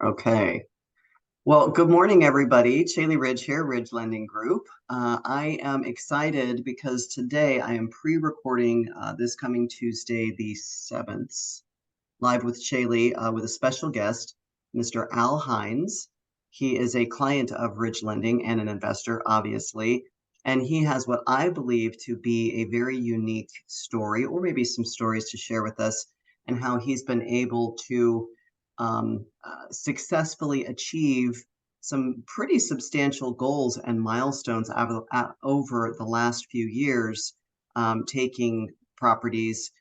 Okay. Well, good morning, everybody. Caeli Ridge here, Ridge Lending Group. I am excited because today I am pre-recording this coming Tuesday, the 7th, live with Caeli with a special guest, Mr. Al Hines. He is a client of Ridge Lending and an investor, obviously, and he has what I believe to be a very unique story, or maybe some stories to share with us, and how he's been able to successfully achieve some pretty substantial goals and milestones over the last few years, taking properties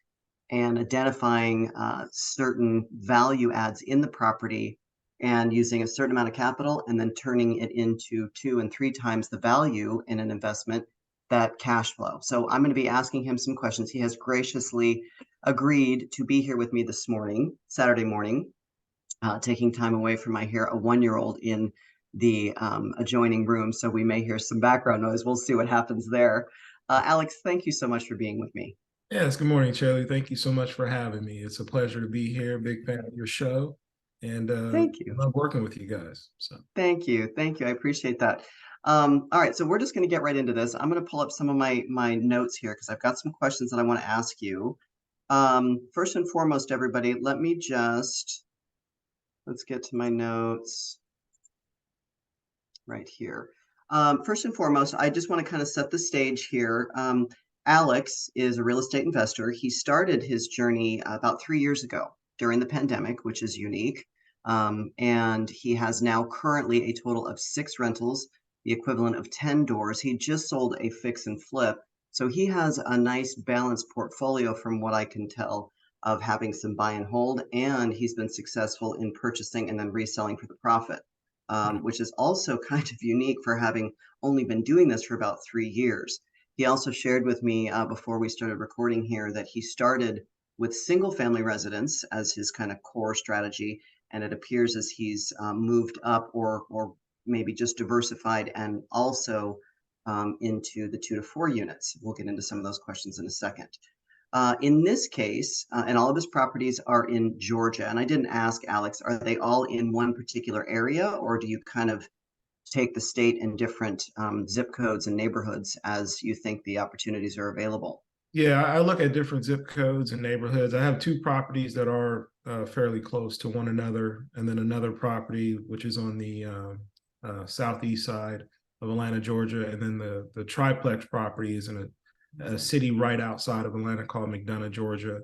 and identifying certain value adds in the property and using a certain amount of capital and then turning it into 2 and 3 times the value in an investment, that cash flow. So I'm going to be asking him some questions. He has graciously agreed to be here with me this morning, Saturday morning, taking time away from my hair, a 1-year-old in the adjoining room. So we may hear some background noise. We'll see what happens there. Alex, thank you so much for being with me. Yes, good morning, Caeli. Thank you so much for having me. It's a pleasure to be here. Big fan of your show, and Thank you. love working with you guys. So, Thank you. Thank you. I appreciate that. All right, so we're just going to get right into this. I'm going to pull up some of my notes here because I've got some questions that I want to ask you. First and foremost, everybody, let's get to my notes right here. First and foremost, I just want to kind of set the stage here. Alex is a real estate investor. He started his journey about 3 years ago during the pandemic, which is unique. And he has now currently a total of 6 rentals, the equivalent of 10 doors. He just sold a fix and flip. So he has a nice balanced portfolio from what I can tell of having some buy and hold, and he's been successful in purchasing and then reselling for the profit, which is also kind of unique for having only been doing this for about 3 years. He also shared with me before we started recording here that he started with single family residence as his kind of core strategy. And it appears as he's moved up or maybe just diversified and also into the 2 to 4 units. We'll get into some of those questions in a second. In this case, and all of his properties are in Georgia. And I didn't ask Alex, are they all in one particular area, or do you kind of take the state in different zip codes and neighborhoods as you think the opportunities are available? yeah, I look at different zip codes and neighborhoods. I have two properties that are fairly close to one another, and then another property which is on the southeast side of Atlanta, Georgia, and then the triplex property is in a city right outside of Atlanta called McDonough, Georgia.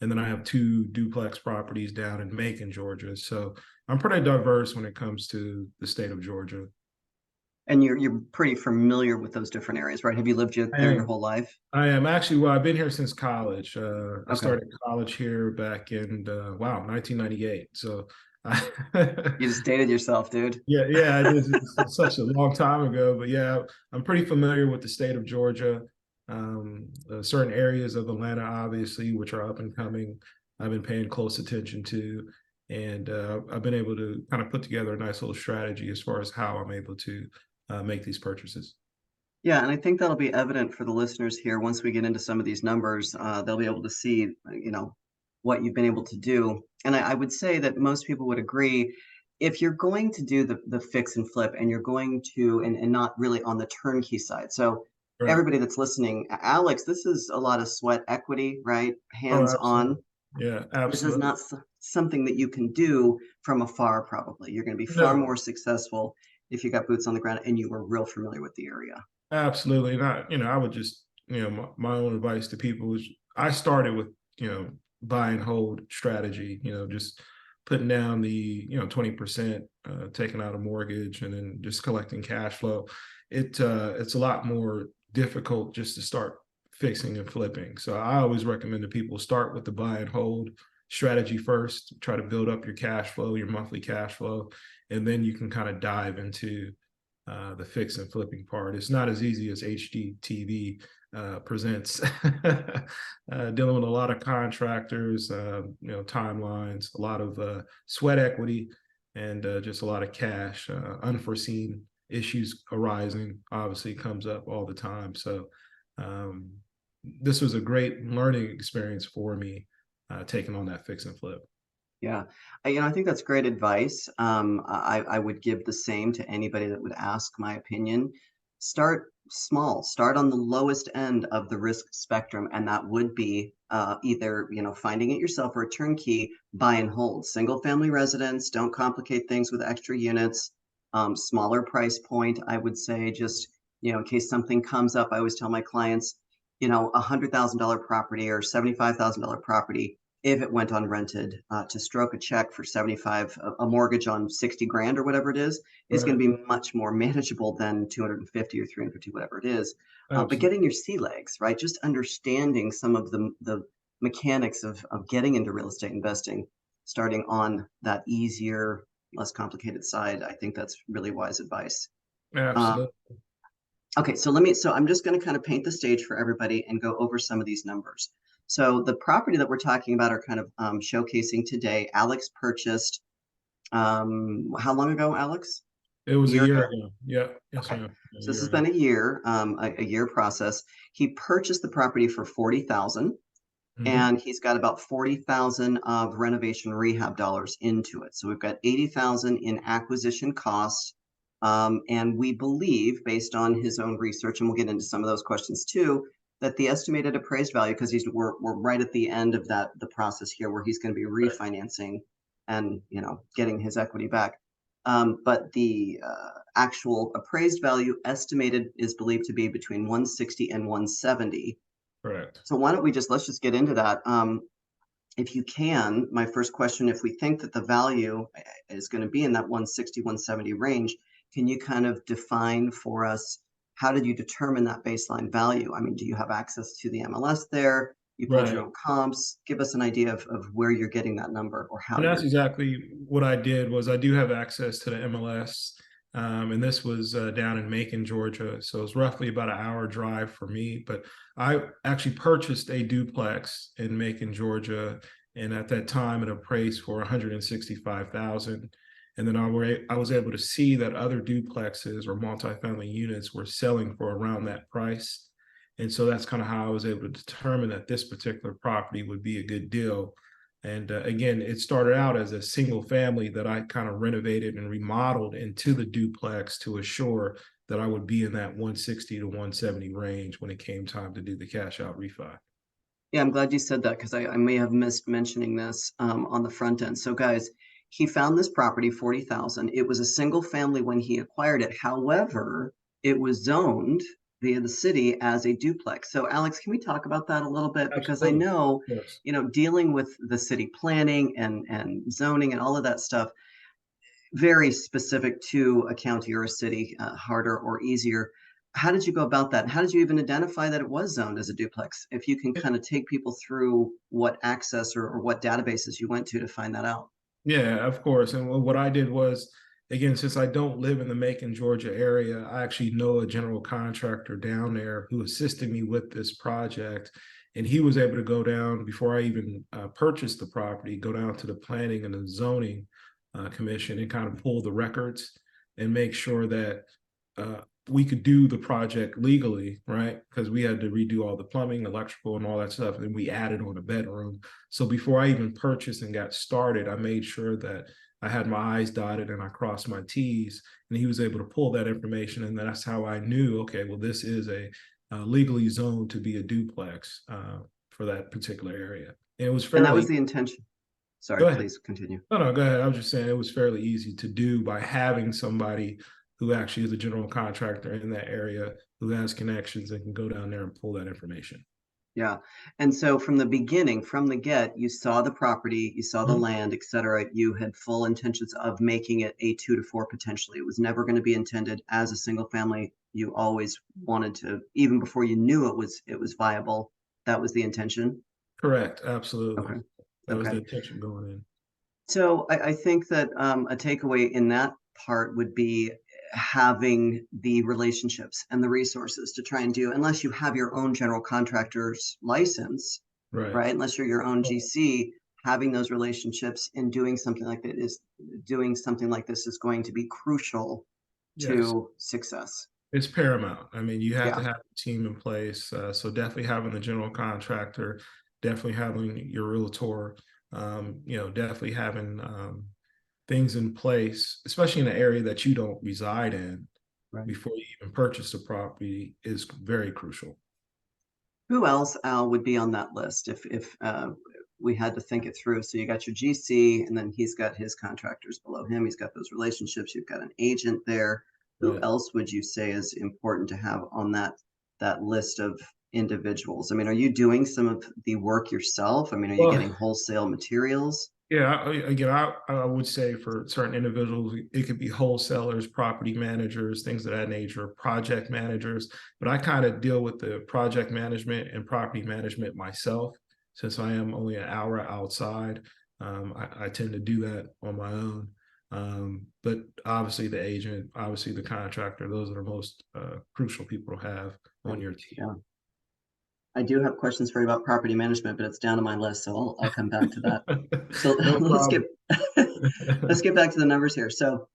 And then I have two duplex properties down in Macon, Georgia. So I'm pretty diverse when it comes to the state of Georgia. And you're pretty familiar with those different areas, right? Have you lived I there your am. whole life? I am actually, well, I've been here since college. I Okay. started college here back in, wow, 1998. So, You just dated yourself, dude. yeah, it is. It's such a long time ago. But yeah, I'm pretty familiar with the state of Georgia. Certain areas of Atlanta, obviously, which are up and coming, I've been paying close attention to. And I've been able to kind of put together a nice little strategy as far as how I'm able to make these purchases. Yeah, and I think that'll be evident for the listeners here once we get into some of these numbers. They'll be able to see, what you've been able to do. And I would say that most people would agree if you're going to do the fix and flip and you're going to, and not really on the turnkey side. So Right. everybody that's listening, Alex, this is a lot of sweat equity, right? Oh, Hands on. absolutely. Yeah, This is absolutely. not something that you can do from afar, probably. You're going to be far No, more successful if you got boots on the ground and you were real familiar with the area. absolutely not. I would just, my own advice to people is I started with, buy and hold strategy, just putting down the, 20%, taking out a mortgage and then just collecting cash flow. It's a lot more difficult just to start fixing and flipping. So I always recommend that people start with the buy and hold strategy first, try to build up your cash flow, your monthly cash flow, and then you can kind of dive into the fix and flipping part. It's not as easy as HDTV presents. Dealing with a lot of contractors, timelines, a lot of sweat equity, and just a lot of cash. Unforeseen issues arising obviously comes up all the time. So um, this was a great learning experience for me, taking on that fix and flip. Yeah, I think that's great advice. I would give the same to anybody that would ask my opinion. Start small, start on the lowest end of the risk spectrum, and that would be either, finding it yourself or a turnkey buy and hold. Single family residence, don't complicate things with extra units. Smaller price point, I would say, just, in case something comes up, I always tell my clients, $100,000 property or $75,000 property, if it went unrented, to stroke a check for 75, a mortgage on 60 grand or whatever it is going Right. to be much more manageable than 250 or 350, whatever it is. But Absolutely. getting your sea legs, right? Just understanding some of the mechanics of getting into real estate investing, starting on that easier, less complicated side. I think that's really wise advice. Uh, Absolutely. Okay, so I'm just going to kind of paint the stage for everybody and go over some of these numbers. So the property that we're talking about are kind of showcasing today. Alex purchased, how long ago, Alex? It A was a year year ago? ago. Yeah. Yes, Okay. ma'am. A So this has year been ago. a year, a year process. He purchased the property for 40,000, Hmm. and he's got about 40,000 of renovation rehab dollars into it. So we've got 80,000 in acquisition costs. And we believe, based on his own research, and we'll get into some of those questions too, that the estimated appraised value, because we're right at the end of the process here where he's going to be Right. refinancing and getting his equity back. But the actual appraised value estimated is believed to be between 160 and 170. Correct. So why don't we let's just get into that. If you can, my first question, if we think that the value is going to be in that 160, 170 range, can you kind of define for us, how did you determine that baseline value? I mean, do you have access to the MLS there? You pulled your Right. own comps. Give us an idea of where you're getting that number or how And that's you're. exactly what I did. Was I do have access to the MLS, and this was down in Macon, Georgia. So it's roughly about an hour drive for me. But I actually purchased a duplex in Macon, Georgia, and at that time it appraised for 165,000. And then I was able to see that other duplexes or multifamily units were selling for around that price. And so that's kind of how I was able to determine that this particular property would be a good deal. And again, it started out as a single family that I kind of renovated and remodeled into the duplex to assure that I would be in that 160 to 170 range when it came time to do the cash out refi. Yeah, I'm glad you said that because I may have missed mentioning this on the front end. So, guys, he found this property, 40,000. It was a single family when he acquired it. However, it was zoned via the city as a duplex. So, Alex, can we talk about that a little bit? Because I Absolutely. know, Yes. dealing with the city planning and zoning and all of that stuff, very specific to a county or a city, harder or easier. How did you go about that? How did you even identify that it was zoned as a duplex? If you can kind of take people through what access or what databases you went to find that out. Yeah, of course. And what I did was, again, since I don't live in the Macon, Georgia area, I actually know a general contractor down there who assisted me with this project. And he was able to go down before I even purchased the property, go down to the planning and the zoning commission and kind of pull the records and make sure that we could do the project legally, right? Because we had to redo all the plumbing, electrical, and all that stuff. And we added on a bedroom. So before I even purchased and got started, I made sure that I had my I's dotted and I crossed my T's. And he was able to pull that information. And that's how I knew, okay, well, this is a legally zoned to be a duplex for that particular area. And it was And that was fairly, the intention. go Sorry, ahead. please continue. No, no, go ahead. I was just saying it was fairly easy to do by having somebody who actually is a general contractor in that area who has connections and can go down there and pull that information. Yeah. And so from the beginning, from the get, you saw the property, you saw the Mhm. land, et cetera. You had full intentions of making it a 2 to 4 potentially. It was never going to be intended as a single family. You always wanted to, even before you knew it was viable. That was the intention. Correct. Absolutely. Okay. That was the Okay. intention going in. So I think that a takeaway in that part would be having the relationships and the resources to try and do, unless you have your own general contractor's license, Right. right? Unless you're your own GC, having those relationships and doing something like this is going to be crucial Yes. to success. It's paramount. I mean, you have to Yeah. have a team in place. So definitely having the general contractor, definitely having your realtor, definitely having things in place, especially in an area that you don't reside in, Right. before you even purchase the property is very crucial. Who else, Al, would be on that list if we had to think it through? So you got your GC, and then he's got his contractors below him. He's got those relationships. You've got an agent there. Who Right. else would you say is important to have on that list of individuals? I mean, are you doing some of the work yourself? I mean, are you Well, getting wholesale materials? yeah, again, I would say for certain individuals, it could be wholesalers, property managers, things of that nature, project managers. But I kind of deal with the project management and property management myself, since I am only an hour outside. I tend to do that on my own. But obviously, the agent, obviously, the contractor, those are the most crucial people to have on Right. your team. Yeah. I do have questions for you about property management, but it's down on my list, so I'll come back to that. So No let's get problem. let's get back to the numbers here. So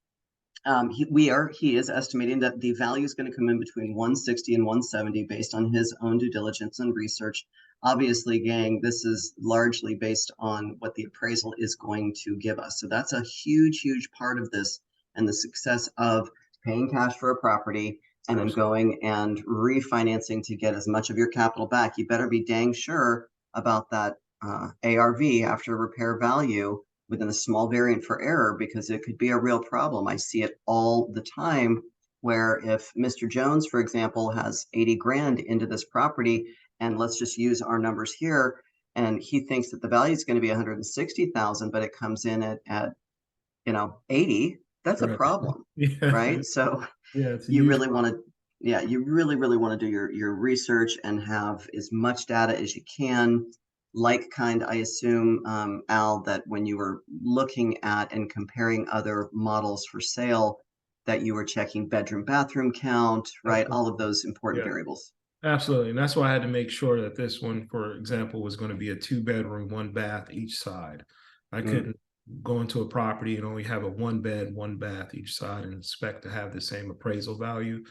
he is estimating that the value is going to come in between 160 and 170 based on his own due diligence and research. Obviously, gang, this is largely based on what the appraisal is going to give us. So that's a huge, huge part of this and the success of paying cash for a property and then Absolutely. going and refinancing to get as much of your capital back. You better be dang sure about that ARV, after repair value, within a small variant for error, because it could be a real problem. I see it all the time where if Mr. Jones, for example, has 80 grand into this property, and let's just use our numbers here, and he thinks that the value is going to be 160,000, but it comes in at 80, that's a Right. problem, Yeah. right? So Yeah, it's a you huge really want to, yeah, you really, really want to do your research and have as much data as you can. Like kind, I assume, Al, that when you were looking at and comparing other models for sale, that you were checking bedroom, bathroom count, right? problem. All of those important Yeah, variables. absolutely. And that's why I had to make sure that this one, for example, was going to be a 2 bedroom, 1 bath each side. I Mm, couldn't go into a property and only have a 1 bed, 1 bath each side and expect to have the same appraisal value.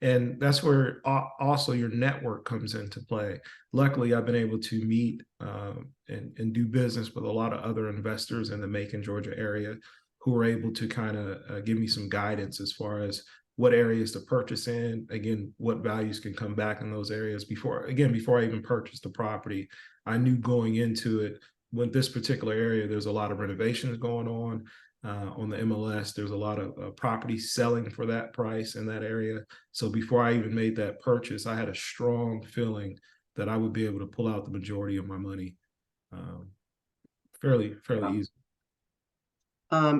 And that's where also your network comes into play. Luckily, I've been able to meet and do business with a lot of other investors in the Macon, Georgia area who are able to kind of give me some guidance as far as what areas to purchase in, again, what values can come back in those areas. Before I even purchased the property, I knew going into it, with this particular area, there's a lot of renovations going on the MLS. There's a lot of property selling for that price in that area. So before I even made that purchase, I had a strong feeling that I would be able to pull out the majority of my money um, fairly yeah. easy.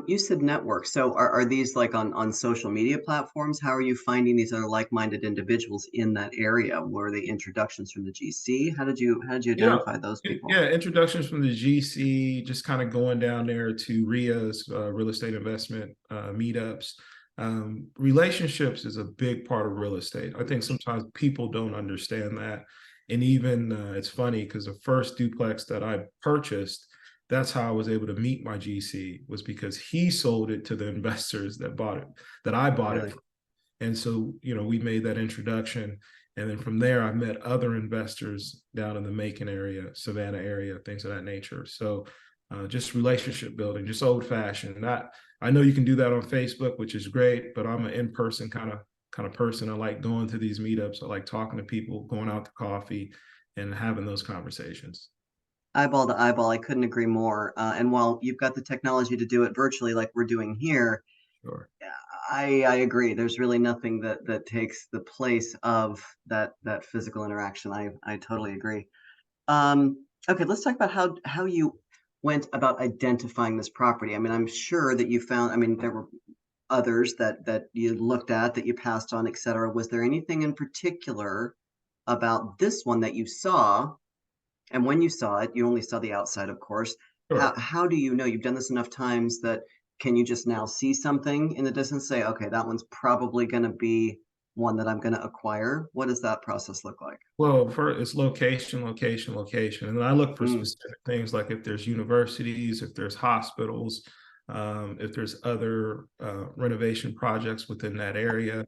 You said network. So are these like on social media platforms? How are you finding these other like-minded individuals in that area? Were they introductions from the GC? How did you You know, identify those people? yeah, introductions from the GC, just kind of going down there to RIA's real estate investment meetups. Relationships is a big part of real estate. I think sometimes people don't understand that. And even it's funny because the first duplex that I purchased, that's how I was able to meet my GC, was because he sold it to the investors that bought it, that I bought it Really? from. And so, we made that introduction. And then from there, I met other investors down in the Macon area, Savannah area, things of that nature. So just relationship building, just old fashioned. Not, I know you can do that on Facebook, which is great, but I'm an in-person kind of person. I like going to these meetups. I like talking to people, going out to coffee and having those conversations. Eyeball to eyeball, I couldn't agree more. And while you've got the technology to do it virtually like we're doing here, Sure. I agree. There's really nothing that takes the place of that physical interaction. I totally agree. Okay, let's talk about how you went about identifying this property. I mean, I'm sure that you found, I mean, there were others that you looked at, that you passed on, et cetera. Was there anything in particular about this one that you saw? And when you saw it, you only saw the outside, of course. How Sure. how do you know? You've done this enough times that can you just now see something in the distance, say, okay, that one's probably going to be one that I'm going to acquire? What does that process look like? Well, for it's location, location, location, and then I look for Mm, specific things like if there's universities, if there's hospitals, if there's other renovation projects within that area.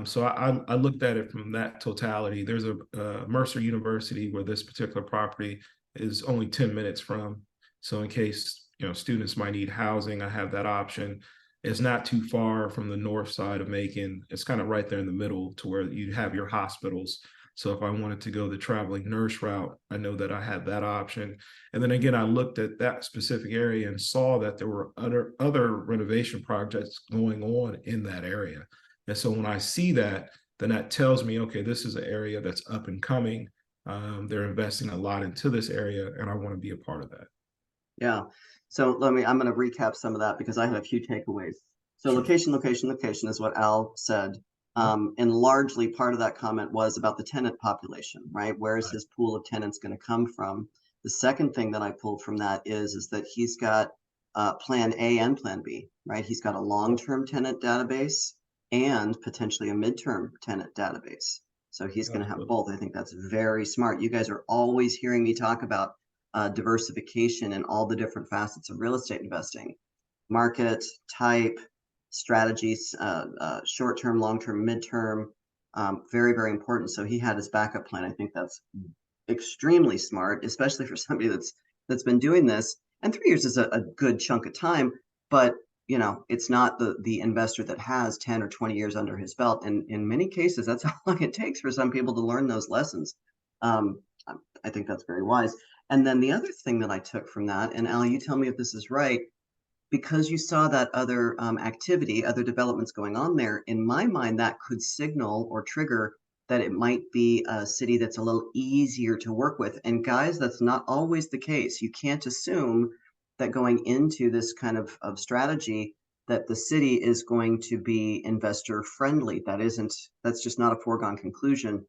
So I looked at it from that totality. There's a Mercer University where this particular property is only 10 minutes from. So in case, students might need housing, I have that option. It's not too far from the north side of Macon. It's kind of right there in the middle to where you have your hospitals. So if I wanted to go the traveling nurse route, I know that I had that option. And then again, I looked at that specific area and saw that there were other renovation projects going on in that area. And so when I see that, then that tells me, okay, this is an area that's up and coming. They're investing a lot into this area, and I want to be a part of that. Yeah. So I'm going to recap some of that because I had a few takeaways. So Sure. location is what Al said. And largely part of that comment was about the tenant population, right? Where is Right. his pool of tenants going to come from? The second thing that I pulled from that is that he's got plan A and plan B, right? He's got a long-term tenant database and potentially a midterm tenant database. So he's going to have Absolutely. both. I think that's very smart. You guys are always hearing me talk about diversification in all the different facets of real estate investing, market, type, strategies, short-term, long-term, midterm, very, very important. So he had his backup plan. I think that's extremely smart, especially for somebody that's been doing this. And 3 years is a good chunk of time, but it's not the investor that has 10 or 20 years under his belt. And in many cases, that's how long it takes for some people to learn those lessons. Um, I think that's very wise. And then the other thing that I took from that, and Al, you tell me if this is right, because you saw that other activity, other developments going on there, in my mind, that could signal or trigger that it might be a city that's a little easier to work with. And guys, that's not always the case. You can't assume that going into this kind of strategy that the city is going to be investor friendly. That's just not a foregone conclusion.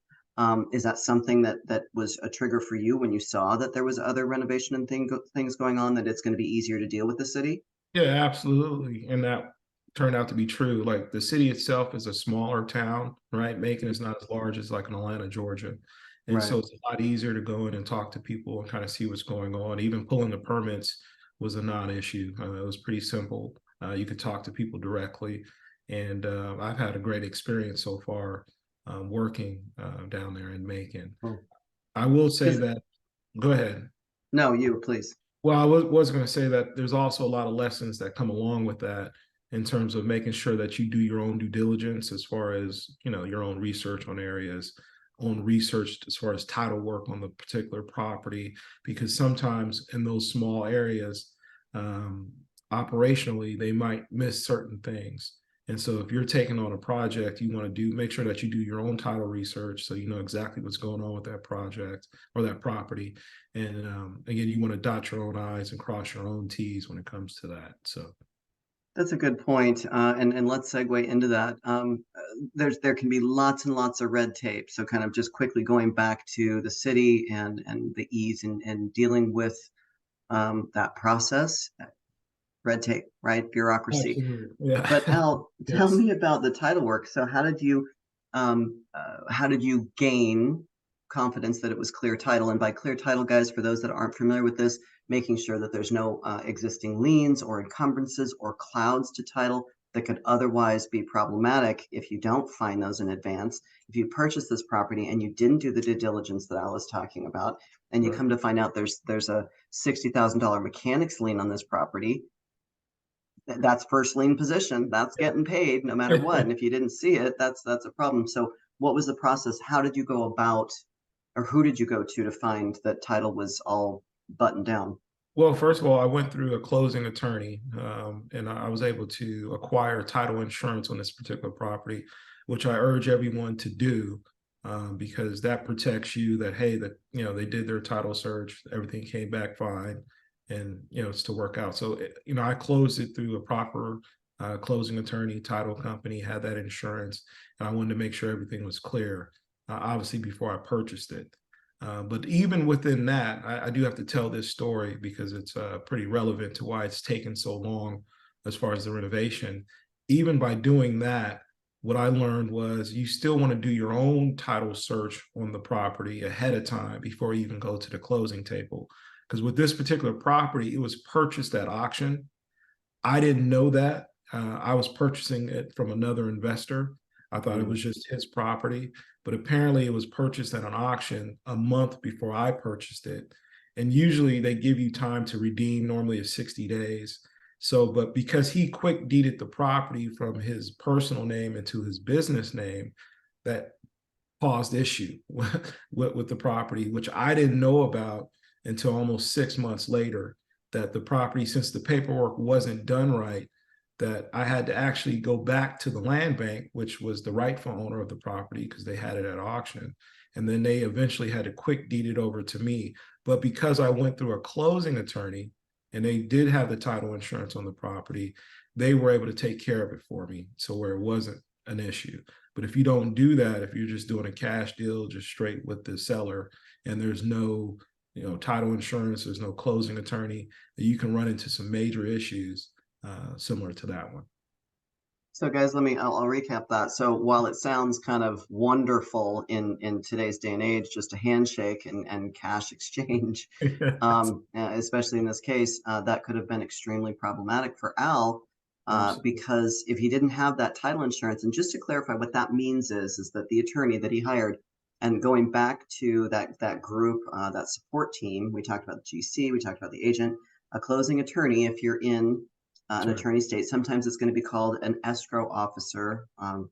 Is that something that was a trigger for you when you saw that there was other renovation and things going on, that it's going to be easier to deal with the city? Yeah, absolutely. And that turned out to be true. Like the city itself is a smaller town, right? Macon is not as large as like in Atlanta, Georgia. And Right. so it's a lot easier to go in and talk to people and kind of see what's going on. Even pulling the permits was a non-issue. It was pretty simple. You could talk to people directly. And I've had a great experience so far working down there in Macon. Oh, I will say because that, go ahead. no, you please. Well, I was going to say that there's also a lot of lessons that come along with that in terms of making sure that you do your own due diligence as far as, your own research on areas, own research as far as title work on the particular property, because sometimes in those small areas, um, operationally, they might miss certain things. And so if you're taking on a project, you want to make sure that you do your own title research so you know exactly what's going on with that project or that property. And again, you want to dot your own I's and cross your own T's when it comes to that. So That's a good point. And let's segue into that. There can be lots and lots of red tape. So kind of just quickly going back to the city and the ease and dealing with that process, red tape, right? Bureaucracy. absolutely, yeah, But Al, tell yes. me about the title work. So how did you gain confidence that it was clear title? And by clear title, guys, for those that aren't familiar with this, making sure that there's no existing liens or encumbrances or clouds to title that could otherwise be problematic if you don't find those in advance. If you purchase this property and you didn't do the due diligence that Al was talking about, and you Right. come to find out there's a $60,000 mechanics lien on this property, that's first lien position. That's getting paid no matter what. And if you didn't see it, that's a problem. So what was the process? How did you go about, or who did you go to find that title was all buttoned down? Well, first of all, I went through a closing attorney, and I was able to acquire title insurance on this particular property, which I urge everyone to do, because that protects you. That hey, that they did their title search, everything came back fine, and it's to work out. So I closed it through a proper closing attorney, title company, had that insurance, and I wanted to make sure everything was clear, obviously before I purchased it. But even within that, I do have to tell this story because it's pretty relevant to why it's taken so long as far as the renovation. Even by doing that, what I learned was you still want to do your own title search on the property ahead of time before you even go to the closing table. Because with this particular property, it was purchased at auction. I didn't know that. I was purchasing it from another investor. I thought it Mm, was just his property, but apparently it was purchased at an auction a month before I purchased it. And usually they give you time to redeem, normally of 60 days. So, but because he quick deeded the property from his personal name into his business name, that caused issue with the property, which I didn't know about until almost 6 months later, that the property, since the paperwork wasn't done right, that I had to actually go back to the land bank, which was the rightful owner of the property because they had it at auction. And then they eventually had to quick deed it over to me. But because I went through a closing attorney and they did have the title insurance on the property, they were able to take care of it for me. So where it wasn't an issue. But if you don't do that, if you're just doing a cash deal, just straight with the seller, and there's no, title insurance, there's no closing attorney, you can run into some major issues similar to that one. So guys, I'll recap that. So while it sounds kind of wonderful in today's day and age, just a handshake and cash exchange, especially in this case, that could have been extremely problematic for Al, because if he didn't have that title insurance, and just to clarify what that means is that the attorney that he hired, and going back to that group, that support team, we talked about the GC, we talked about the agent, a closing attorney, if you're in an attorney state, sometimes it's going to be called an escrow officer.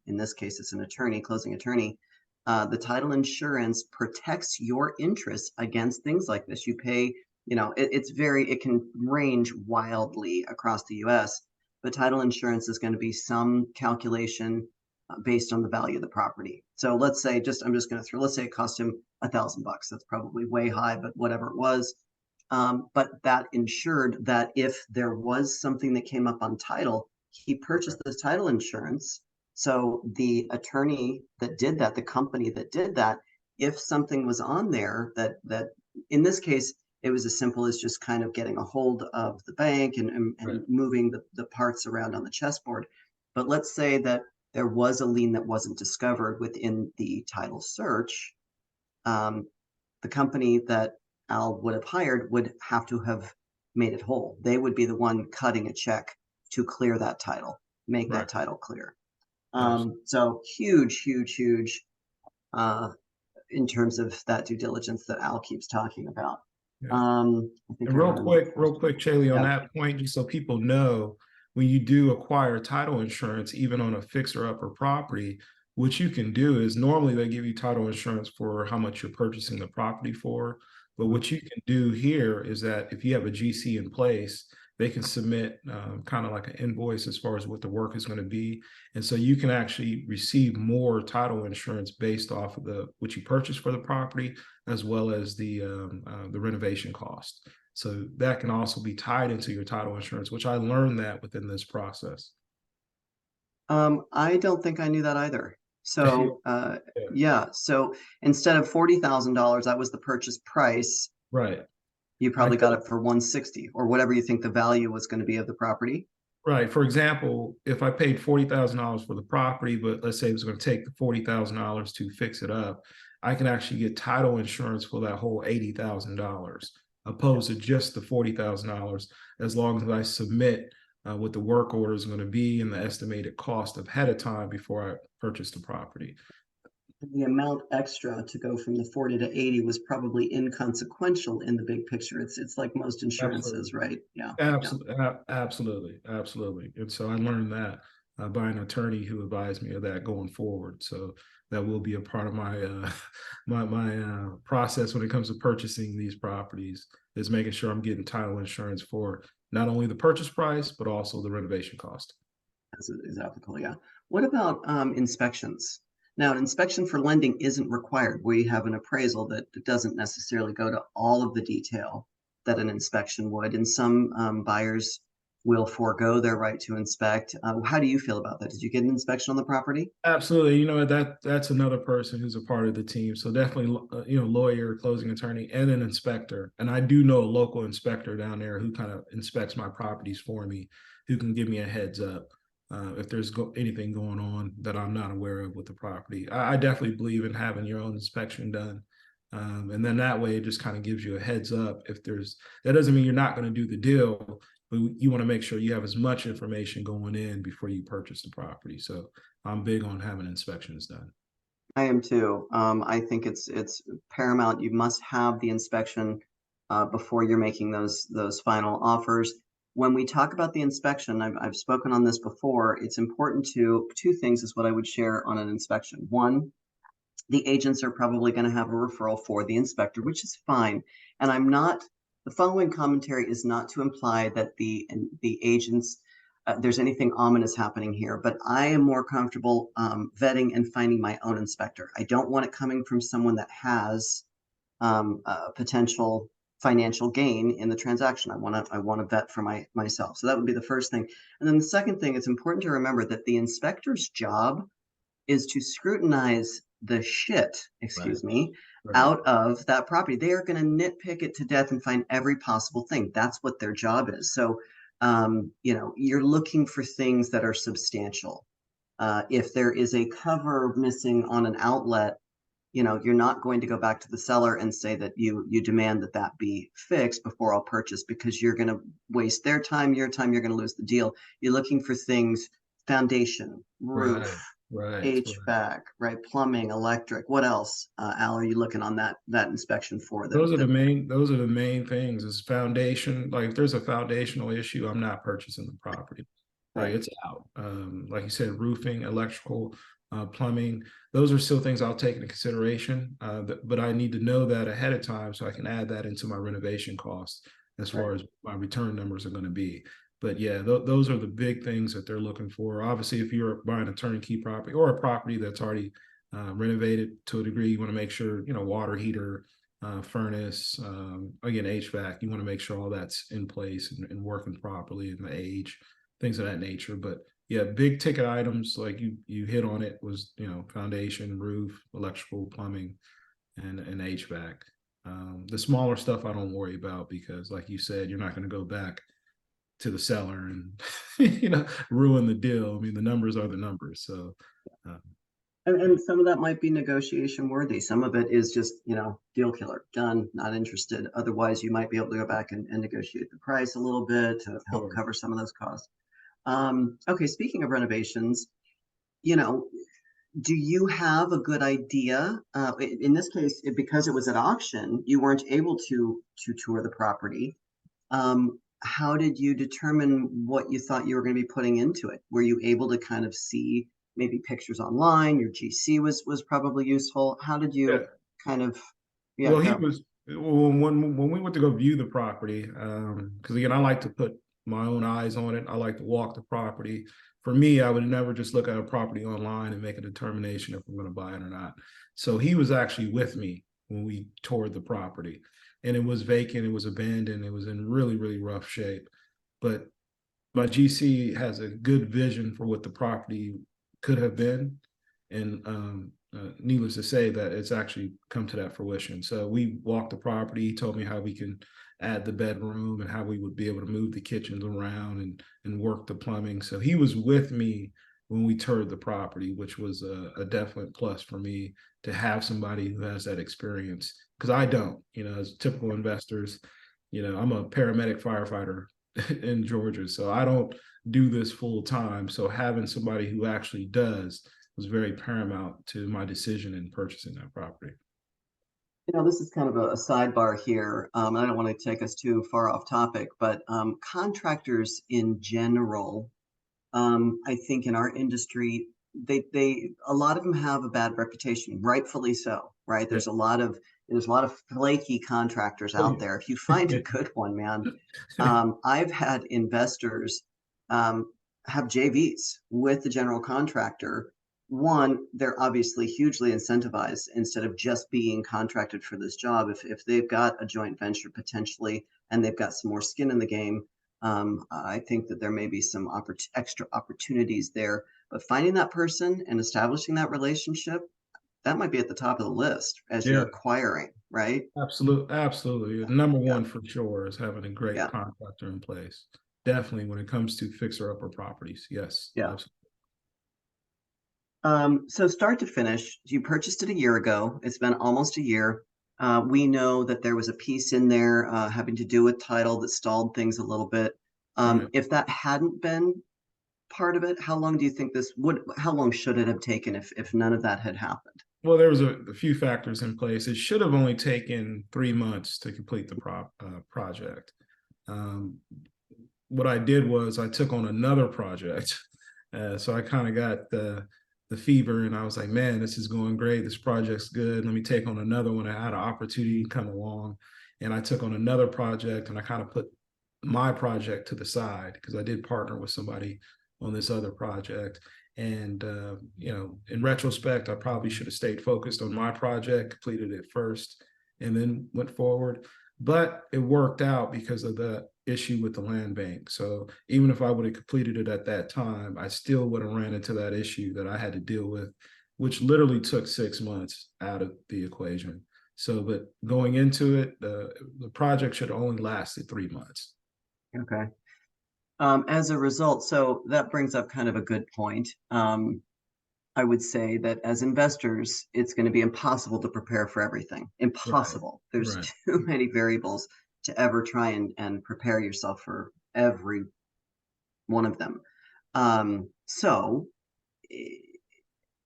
In this case, it's an attorney, closing attorney. The title insurance protects your interests against things like this. You pay, it can range wildly across the US, but title insurance is going to be some calculation based on the value of the property. So let's say, I'm just going to let's say it cost him $1,000. That's probably way high, but whatever it was. But that ensured that if there was something that came up on title, he purchased the title insurance. So the attorney that did that, the company that did that, if something was on there that in this case, it was as simple as just kind of getting a hold of the bank and moving the parts around on the chessboard. But let's say that there was a lien that wasn't discovered within the title search. The company that Al would have hired would have to have made it whole. They would be the one cutting a check to clear that title, make that title clear. So huge in terms of that due diligence that Al keeps talking about. And real quick, Caeli, on that point, just so people know, when you do acquire title insurance, even on a fixer-upper property, what you can do is normally they give you title insurance for how much you're purchasing the property for. But what you can do here is that if you have a GC in place, they can submit kind of like an invoice as far as what the work is going to be. And so you can actually receive more title insurance based off of what you purchased for the property, as well as the renovation cost. So that can also be tied into your title insurance, which I learned that within this process. I don't think I knew that either. So yeah, so instead of $40,000, that was the purchase price. Right. You probably got it for 160 or whatever you think the value was going to be of the property. Right. For example, if I paid $40,000 for the property, but let's say it was going to take the $40,000 to fix it up, I can actually get title insurance for that whole $80,000, opposed to just the $40,000, as long as I submit what the work order is going to be and the estimated cost ahead of time before I purchase the property. The amount extra to go from the 40 to 80 was probably inconsequential in the big picture. It's like most insurances, right? Yeah. Absolutely. And so I learned that by an attorney who advised me of that going forward. So that will be a part of my my process when it comes to purchasing these properties, is making sure I'm getting title insurance for not only the purchase price, but also the renovation cost. That's applicable, yeah. What about inspections? Now, an inspection for lending isn't required. We have an appraisal that doesn't necessarily go to all of the detail that an inspection would, and some buyers will forego their right to inspect. How do you feel about that? Did you get an inspection on the property? Absolutely. That's another person who's a part of the team. So definitely, lawyer, closing attorney, and an inspector. And I do know a local inspector down there who kind of inspects my properties for me, who can give me a heads up if there's anything going on that I'm not aware of with the property. I definitely believe in having your own inspection done. And then that way it just kind of gives you a heads up. That doesn't mean you're not going to do the deal, but you want to make sure you have as much information going in before you purchase the property. So I'm big on having inspections done. I am too. I think it's paramount. You must have the inspection before you're making those final offers. When we talk about the inspection, I've spoken on this before. It's important to two things is what I would share on an inspection. One, the agents are probably going to have a referral for the inspector, which is fine. And the following commentary is not to imply that the agents, there's anything ominous happening here, but I am more comfortable vetting and finding my own inspector. I don't want it coming from someone that has potential financial gain in the transaction. I want to vet for myself. So that would be the first thing. And then the second thing, it's important to remember that the inspector's job is to scrutinize the shit, Right. excuse me, Right. out of that property. They are going to nitpick it to death and find every possible thing. That's what their job is. So, you're looking for things that are substantial. If there is a cover missing on an outlet, you're not going to go back to the seller and say that you demand that that be fixed before I'll purchase, because you're going to waste their time, your time, you're going to lose the deal. You're looking for things, foundation, Right. roof, Right. HVAC, right? Plumbing, electric. What else, Al, are you looking on that inspection for? Those are the main things is foundation. Like if there's a foundational issue, I'm not purchasing the property. Like Right, it's out. Like you said, roofing, electrical, plumbing, those are still things I'll take into consideration. But I need to know that ahead of time so I can add that into my renovation costs as right, far as my return numbers are going to be. But yeah, those are the big things that they're looking for. Obviously, if you're buying a turnkey property or a property that's already renovated to a degree, you want to make sure, water heater, furnace, again, HVAC, you want to make sure all that's in place and working properly and the age, things of that nature. But yeah, big ticket items like you hit on it was, foundation, roof, electrical, plumbing, and HVAC. The smaller stuff I don't worry about because, like you said, you're not going to go back to the seller and ruin the deal. I mean, the numbers are the numbers. So, uh, and some of that might be negotiation worthy. Some of it is just deal killer, done, not interested. Otherwise, you might be able to go back and negotiate the price a little bit to help sure. cover some of those costs. Okay, speaking of renovations, you know, do you have a good idea? In this case, because it was at auction, you weren't able to tour the property. How did you determine what you thought you were going to be putting into it? Were you able to kind of see maybe pictures online? Your GC was probably useful. How did Yeah. you kind of, yeah, Well, he go? was when we went to go view the property, because again, I like to put my own eyes on it. I like to walk the property. For me, I would never just look at a property online and make a determination if I'm going to buy it or not. So he was actually with me when we toured the property, and it was vacant, it was abandoned, it was in really, really rough shape. But my GC has a good vision for what the property could have been, and needless to say, that it's actually come to that fruition. So we walked the property. He told me how we can add the bedroom and how we would be able to move the kitchens around and work the plumbing. So he was with me when we toured the property, which was a definite plus for me to have somebody who has that experience because I don't. As typical investors, I'm a paramedic firefighter in Georgia, so I don't do this full time. So having somebody who actually does was very paramount to my decision in purchasing that property. This is kind of a sidebar here. I don't want to take us too far off topic, but contractors in general, I think in our industry, a lot of them have a bad reputation, rightfully so, right? Yeah. There's a lot of flaky contractors Oh, out there. If you find a good one, man, yeah. I've had investors um, have JVs with the general contractor. One, they're obviously hugely incentivized instead of just being contracted for this job. If they've got a joint venture potentially and they've got some more skin in the game, I think that there may be some extra opportunities there. But finding that person and establishing that relationship, that might be at the top of the list as you're Yeah, acquiring, right? absolutely. Number Yeah, one for sure is having a great yeah, contractor in place. Definitely when it comes to fixer upper properties. Yes, yeah. absolutely. So start to finish, you purchased it a year ago. It's been almost a year. We know that there was a piece in there having to do with title that stalled things a little bit. Right. If that hadn't been part of it, how long do you think how long should it have taken if none of that had happened? Well, there was a few factors in place. It should have only taken 3 months to complete the project. Um, what I did was I took on another project. So I kind of got the fever, and I was like, man, this is going great. This project's good. Let me take on another one. I had an opportunity come along, and I took on another project, and I kind of put my project to the side because I did partner with somebody on this other project. And in retrospect, I probably should have stayed focused on my project, completed it first, and then went forward. But it worked out because of the issue with the land bank. So even if I would have completed it at that time, I still would have ran into that issue that I had to deal with, which literally took 6 months out of the equation. So, but going into it, the project should have only lasted 3 months. Okay. As a result, so that brings up kind of a good point. I would say that as investors, it's going to be impossible to prepare for everything. Right. Impossible. There's Right. too many variables to ever try and prepare yourself for every one of them. So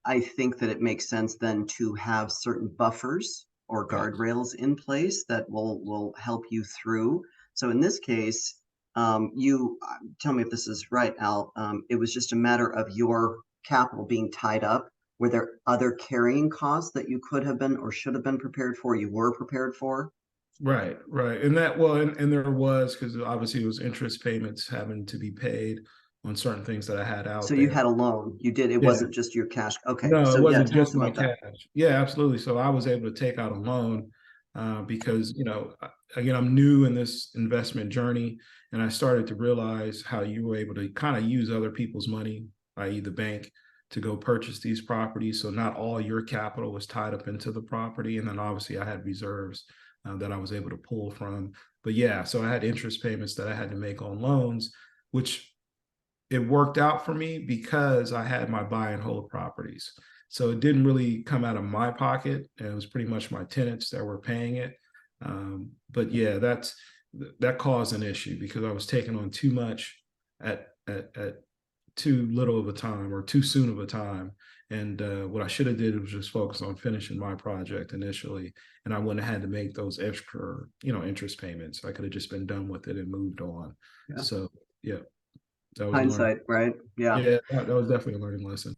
I think that it makes sense then to have certain buffers or Yes. guardrails in place that will help you through. So in this case, you tell me if this is right, Al. It was just a matter of your capital being tied up. Were there other carrying costs that you could have been or should have been prepared for? You were prepared for? Right, right. And that, well, and there was, because obviously it was interest payments having to be paid on certain things that I had So out you there. had a loan. You did. It Yeah. wasn't just your cash. Okay. No, it So yeah, wasn't tell us just my about that. cash. Yeah, absolutely. So I was able to take out a loan because, again, I'm new in this investment journey, and I started to realize how you were able to kind of use other people's money, i.e., the bank, to go purchase these properties. So not all your capital was tied up into the property, and then obviously I had reserves that I was able to pull from. But yeah, so I had interest payments that I had to make on loans, which it worked out for me because I had my buy and hold properties. So it didn't really come out of my pocket. And it was pretty much my tenants that were paying it. But yeah, that caused an issue because I was taking on too much at too little of a time or too soon of a time. And what I should have did was just focus on finishing my project initially, and I wouldn't have had to make those extra, interest payments. I could have just been done with it and moved on. Yeah. So yeah, that was a learning. Hindsight, right? Yeah. Yeah, that was definitely a learning lesson.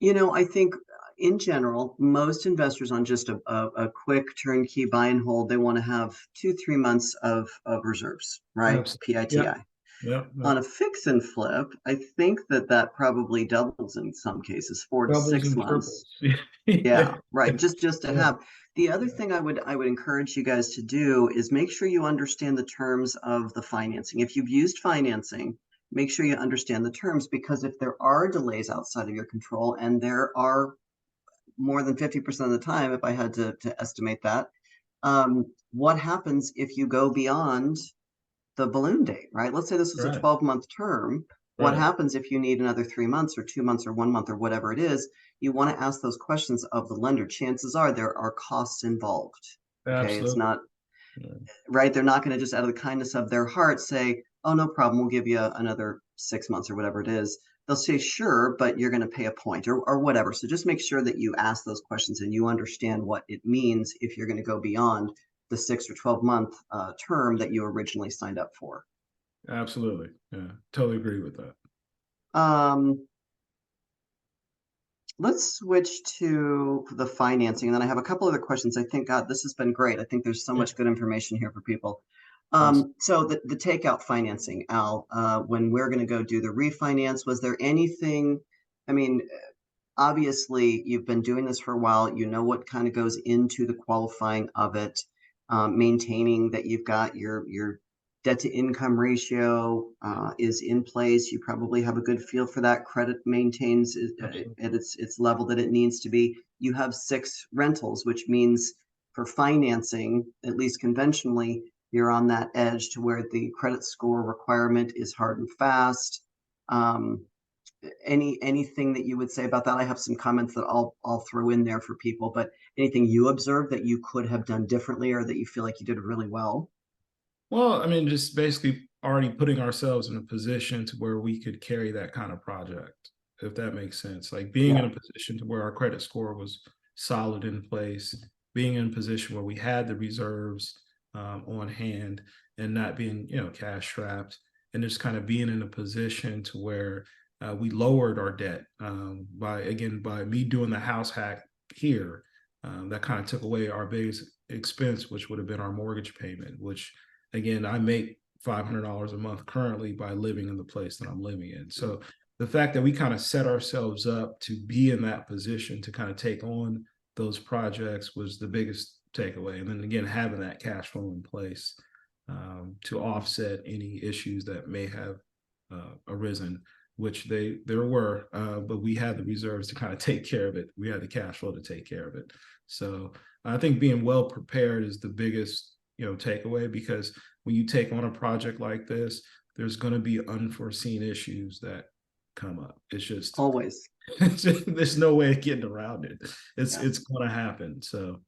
I think in general, most investors on just a quick turnkey buy and hold, they want to have 2, 3 months of reserves, right? Absolutely. Yeah. PITI. Yeah. Yeah. On a fix and flip, I think that probably doubles in some cases, four to Doubles six and months. triples. Yeah. Yeah, right. Just to Yeah. have. The other thing I would encourage you guys to do is make sure you understand the terms of the financing. If you've used financing, make sure you understand the terms, because if there are delays outside of your control, and there are more than 50% of the time, if I had to estimate that, what happens if you go beyond the balloon date, right? Let's say this was a Right. 12-month term. What Right. happens if you need another 3 months or 2 months or 1 month or whatever it is? You want to ask those questions of the lender. Chances are there are costs involved. Okay. It's Absolutely. not Yeah. right. They're not going to just out of the kindness of their heart say, oh, no problem, we'll give you another 6 months or whatever it is. They'll say, sure, but you're going to pay a point or whatever. So just make sure that you ask those questions and you understand what it means if you're going to go beyond the 6 or 12 month term that you originally signed up for. Absolutely. Yeah. Totally agree with that. Um, let's switch to the financing, and then I have a couple other questions. I think, God, this has been great. I think there's so Yeah. much good information here for people. Awesome. So the takeout financing, Al, when we're going to go do the refinance, was there anything? I mean, obviously, you've been doing this for a while. You know what kind of goes into the qualifying of it, maintaining that you've got your debt to income ratio is in place. You probably have a good feel for that. Credit maintains Absolutely. at its level that it needs to be. You have 6 rentals, which means for financing, at least conventionally, you're on that edge to where the credit score requirement is hard and fast. Um, anything that you would say about that? I have some comments that I'll throw in there for people, but anything you observed that you could have done differently or that you feel like you did really well? Well, I mean, just basically already putting ourselves in a position to where we could carry that kind of project, if that makes sense. Like being in Yeah. a position to where our credit score was solid in place, being in a position where we had the reserves on hand and not being, cash strapped, and just kind of being in a position to where we lowered our debt by me doing the house hack here. That kind of took away our biggest expense, which would have been our mortgage payment, which again, I make $500 a month currently by living in the place that I'm living in. So the fact that we kind of set ourselves up to be in that position to kind of take on those projects was the biggest takeaway. And then again, having that cash flow in place to offset any issues that may have arisen, which there were, but we had the reserves to kind of take care of it. We had the cash flow to take care of it. So I think being well prepared is the biggest takeaway, because when you take on a project like this, there's going to be unforeseen issues that come up. It's just Always. there's no way of getting around it. It's Yeah. it's going to happen. So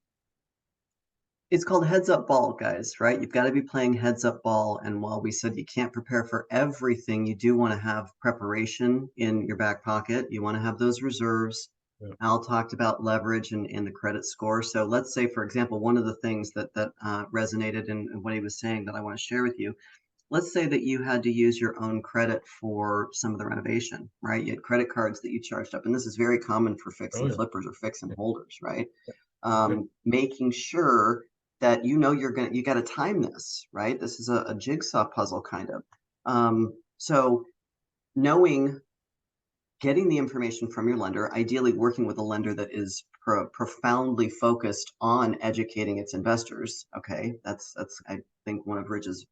It's called heads up ball, guys, right? You've got to be playing heads up ball. And while we said you can't prepare for everything, you do want to have preparation in your back pocket. You want to have those reserves. yeah. Al talked about leverage and the credit score. So let's say, for example, one of the things that resonated in what he was saying that I want to share with you. Let's say that you had to use your own credit for some of the renovation, right? You had credit cards that you charged up, and this is very common for fix Oh and yeah. flippers or fix and holders, right? Yeah. Making sure that you got to time this, right? This is a jigsaw puzzle kind of. So knowing, getting the information from your lender, ideally working with a lender that is profoundly focused on educating its investors. Okay, that's I think one of Ridge's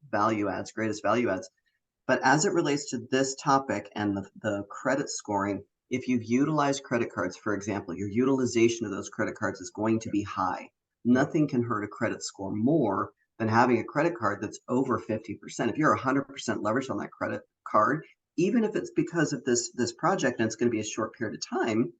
greatest value adds. But as it relates to this topic and the credit scoring, if you've utilized credit cards, for example, your utilization of those credit cards is going to be high. Yeah. Nothing can hurt a credit score more than having a credit card that's over 50%. If you're 100% leveraged on that credit card, even if it's because of this project and it's going to be a short period of time,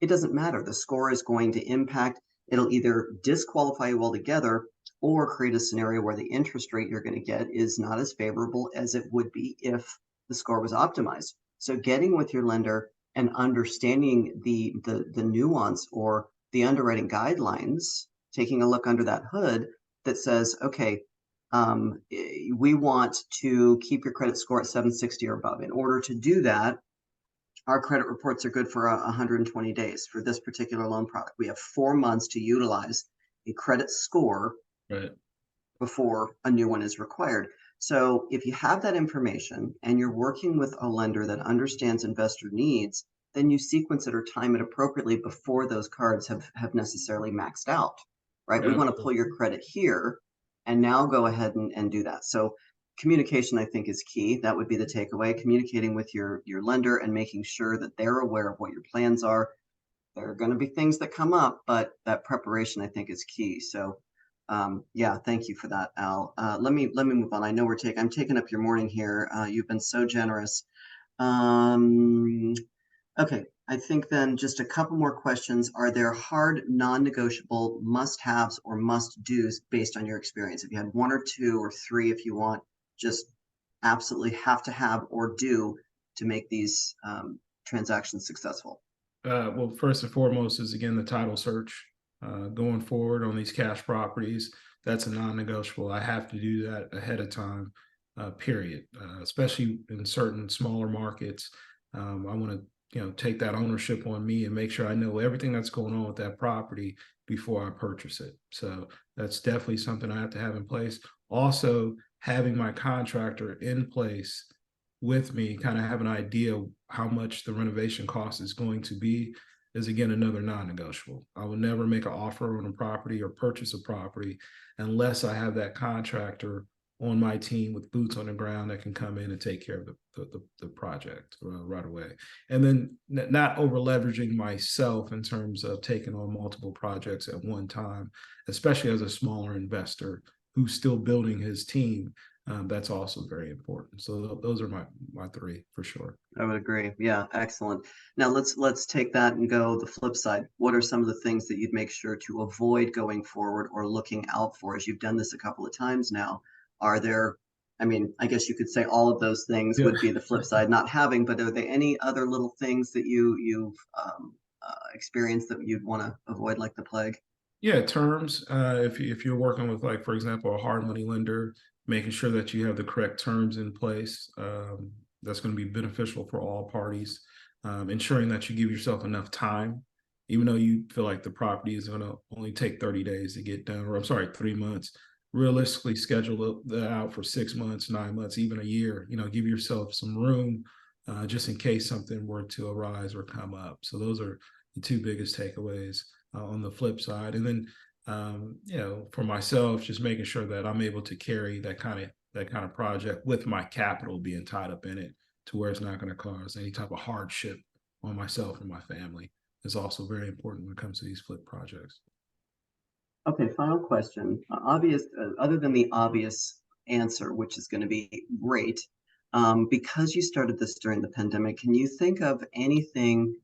it doesn't matter. The score is going to impact, it'll either disqualify you altogether or create a scenario where the interest rate you're going to get is not as favorable as it would be if the score was optimized. So getting with your lender and understanding the nuance or the underwriting guidelines, taking a look under that hood that says, okay, we want to keep your credit score at 760 or above. In order to do that, our credit reports are good for 120 days for this particular loan product. We have 4 months to utilize a credit score Right. before a new one is required. So if you have that information and you're working with a lender that understands investor needs, then you sequence it or time it appropriately before those cards have necessarily maxed out, right? We want to pull Absolutely. your credit here and now go ahead and do that. So communication, I think, is key. That would be the takeaway, communicating with your lender and making sure that they're aware of what your plans are. There are going to be things that come up, but that preparation, I think, is key. So yeah, thank you for that, Al. Let me move on. I know I'm taking up your morning here. You've been so generous. Um, okay, I think then just a couple more questions. Are there hard, non-negotiable must-haves or must-dos based on your experience? If you had one or two or three, if you want, just absolutely have to have or do to make these transactions successful. Well, first and foremost is again the title search. Going forward on these cash properties, that's a non-negotiable. I have to do that ahead of time, period. Especially in certain smaller markets, I want to take that ownership on me and make sure I know everything that's going on with that property before I purchase it. So that's definitely something I have to have in place. Also, having my contractor in place with me, kind of have an idea of how much the renovation cost is going to be, is again another non-negotiable. I will never make an offer on a property or purchase a property unless I have that contractor on my team with boots on the ground that can come in and take care of the project right away. And then not over leveraging myself in terms of taking on multiple projects at one time, especially as a smaller investor who's still building his team. That's also very important. So those are my three for sure. I would agree. Yeah, excellent. Now let's take that and go the flip side. What are some of the things that you'd make sure to avoid going forward or looking out for as you've done this a couple of times now? Are there, I mean, I guess you could say all of those things Yeah. would be the flip side, not having, but are there any other little things that you've experience that you'd want to avoid like the plague? Yeah, terms. If you're working with, like, for example, a hard money lender, making sure that you have the correct terms in place. That's going to be beneficial for all parties. Ensuring that you give yourself enough time, even though you feel like the property is going to only take 30 days to get done, or I'm sorry, 3 months. Realistically, schedule that out for 6 months, 9 months, even a year. Give yourself some room, just in case something were to arise or come up. So those are the two biggest takeaways on the flip side. And then, for myself, just making sure that I'm able to carry that kind of project with my capital being tied up in it, to where it's not going to cause any type of hardship on myself and my family, is also very important when it comes to these flip projects. Okay, final question. Obvious, other than the obvious answer, which is going to be great, because you started this during the pandemic, can you think of anything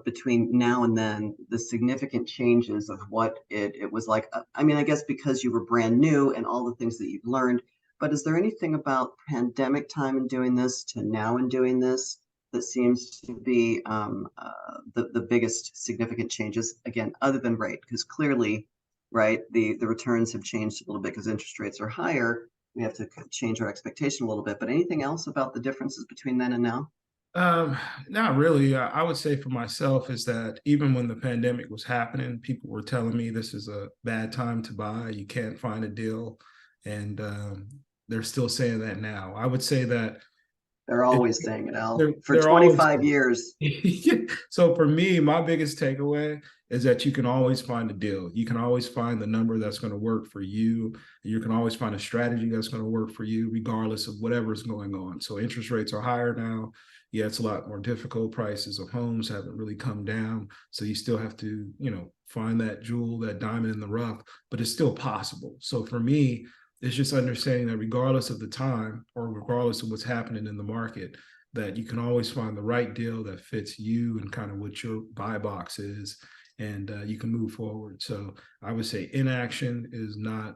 between now and then, the significant changes of what it was like? I mean, I guess because you were brand new and all the things that you've learned, but is there anything about pandemic time in doing this to now in doing this that seems to be the biggest significant changes? Again, other than rate, because clearly, right, the returns have changed a little bit because interest rates are higher. We have to change our expectation a little bit. But anything else about the differences between then and now? Um, Not really. I would say for myself is that even when the pandemic was happening, people were telling me this is a bad time to buy. You can't find a deal, and they're still saying that now. I would say that They're it, always saying it, Al. For they're always 25 years. so for me, my biggest takeaway is that you can always find a deal. You can always find the number that's going to work for you. You can always find a strategy that's going to work for you, regardless of whatever's going on. So interest rates are higher now. Yeah, it's a lot more difficult. Prices of homes haven't really come down. So you still have to, find that jewel, that diamond in the rough, but it's still possible. So for me, it's just understanding that regardless of the time or regardless of what's happening in the market, that you can always find the right deal that fits you and kind of what your buy box is, and you can move forward. So I would say inaction is not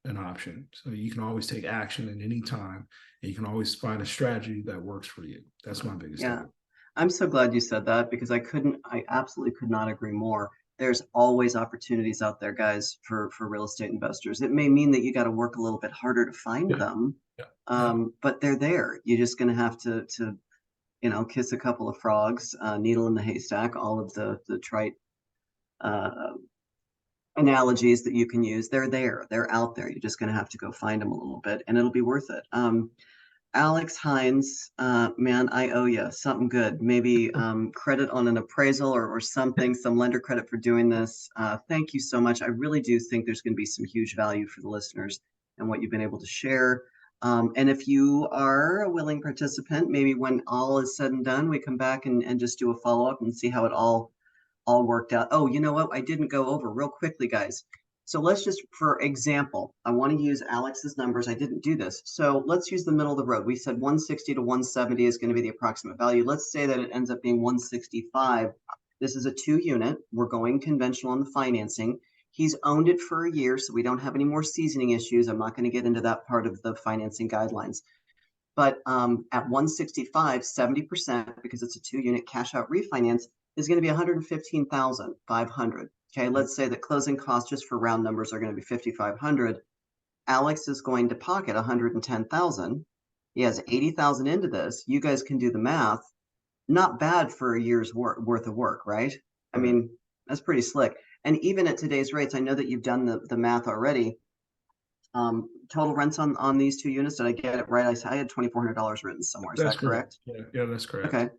an option. So you can always take action at any time, and you can always find a strategy that works for you. That's my biggest Yeah. thing. I'm so glad you said that because I absolutely could not agree more. There's always opportunities out there, guys, for real estate investors. It may mean that you got to work a little bit harder to find Yeah, them, yeah, yeah. but they're there. You're just going to have to kiss a couple of frogs, needle in the haystack, all of the trite uh, analogies that you can use. They're there. They're out there. You're just going to have to go find them a little bit, and it'll be worth it. Alex Hines, man, I owe you something good. Maybe credit on an appraisal or something, some lender credit for doing this. Thank you so much. I really do think there's going to be some huge value for the listeners and what you've been able to share. And if you are a willing participant, maybe when all is said and done, we come back and just do a follow up and see how it all worked out. Oh, you know what? I didn't go over real quickly, guys. So let's just, for example, I want to use Alex's numbers. I didn't do this. So let's use the middle of the road. We said 160 to 170 is going to be the approximate value. Let's say that it ends up being 165. This is a 2 unit. We're going conventional on the financing. He's owned it for a year, so we don't have any more seasoning issues. I'm not going to get into that part of the financing guidelines. But at 165, 70%, because it's a 2 unit cash out refinance, is going to be 115,500. Okay, let's say that closing costs just for round numbers are going to be 5,500. Alex is going to pocket 110,000. He has 80,000 into this. You guys can do the math. Not bad for a year's worth of work, right? I Right. mean, that's pretty slick. And even at today's rates, I know that you've done the math already. Total rents on these 2 units, did I get it right? I had $2,400 written somewhere. Is That's that correct. correct? Yeah, yeah, that's correct. Okay.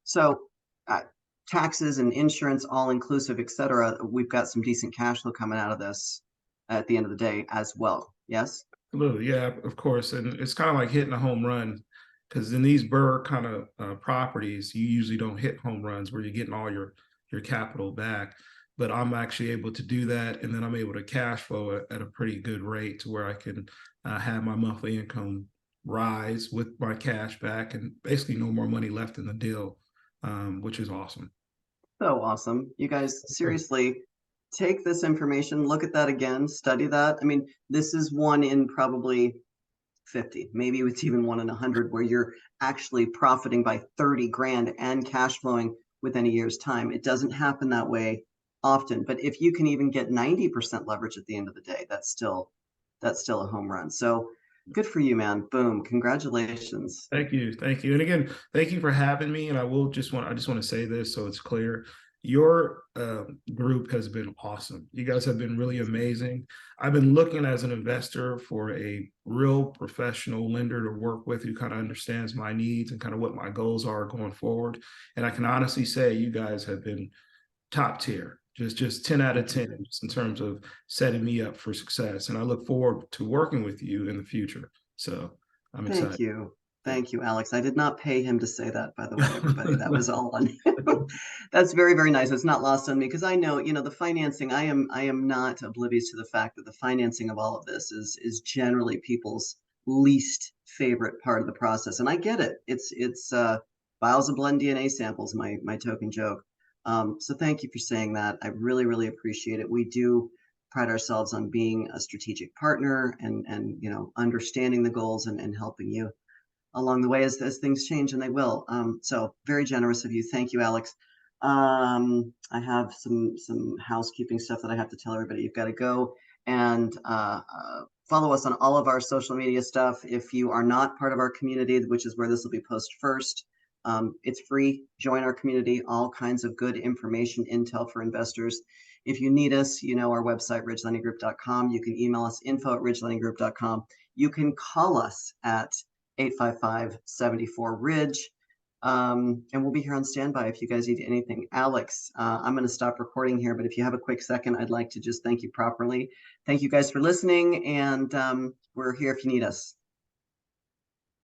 So uh, taxes and insurance, all inclusive, et cetera, we've got some decent cash flow coming out of this at the end of the day as well. Yes. Absolutely, yeah, of course, and it's kind of like hitting a home run, because in these Burr kind of properties, you usually don't hit home runs where you're getting all your capital back. But I'm actually able to do that, and then I'm able to cash flow at a pretty good rate to where I can have my monthly income rise with my cash back, and basically no more money left in the deal, which is awesome. So awesome. You guys, seriously, take this information, look at that again, study that. I mean, this is one in probably 50, maybe it's even one in 100 where you're actually profiting by 30 grand and cash flowing within a year's time. It doesn't happen that way often, but if you can even get 90% leverage at the end of the day, that's still a home run. So good for you, man. Boom. Congratulations. Thank you. Thank you. And again, thank you for having me. And I just want to say this so it's clear. Your group has been awesome. You guys have been really amazing. I've been looking as an investor for a real professional lender to work with who kind of understands my needs and kind of what my goals are going forward. And I can honestly say you guys have been top tier, just 10 out of 10 just in terms of setting me up for success. And I look forward to working with you in the future. So I'm Thank excited. you. Thank you, Alex. I did not pay him to say that, by the way, everybody. That was all on him. That's very, very nice. It's not lost on me because I know, the financing, I am not oblivious to the fact that the financing of all of this is generally people's least favorite part of the process. And I get it. It's vials of blend DNA samples, my token joke. So thank you for saying that. I really, really appreciate it. We do pride ourselves on being a strategic partner and understanding the goals and helping you along the way as things change, and they will. So very generous of you. Thank you, Alex. I have some housekeeping stuff that I have to tell everybody. You've got to go and follow us on all of our social media stuff. If you are not part of our community, which is where this will be posted first, it's free. Join our community. All kinds of good information, intel for investors. If you need us, our website, ridgelendinggroup.com. You can email us, info@ridgelendinggroup.com. You can call us at 855-74-RIDGE. And we'll be here on standby if you guys need anything. Alex, I'm going to stop recording here, but if you have a quick second, I'd like to just thank you properly. Thank you guys for listening, and we're here if you need us.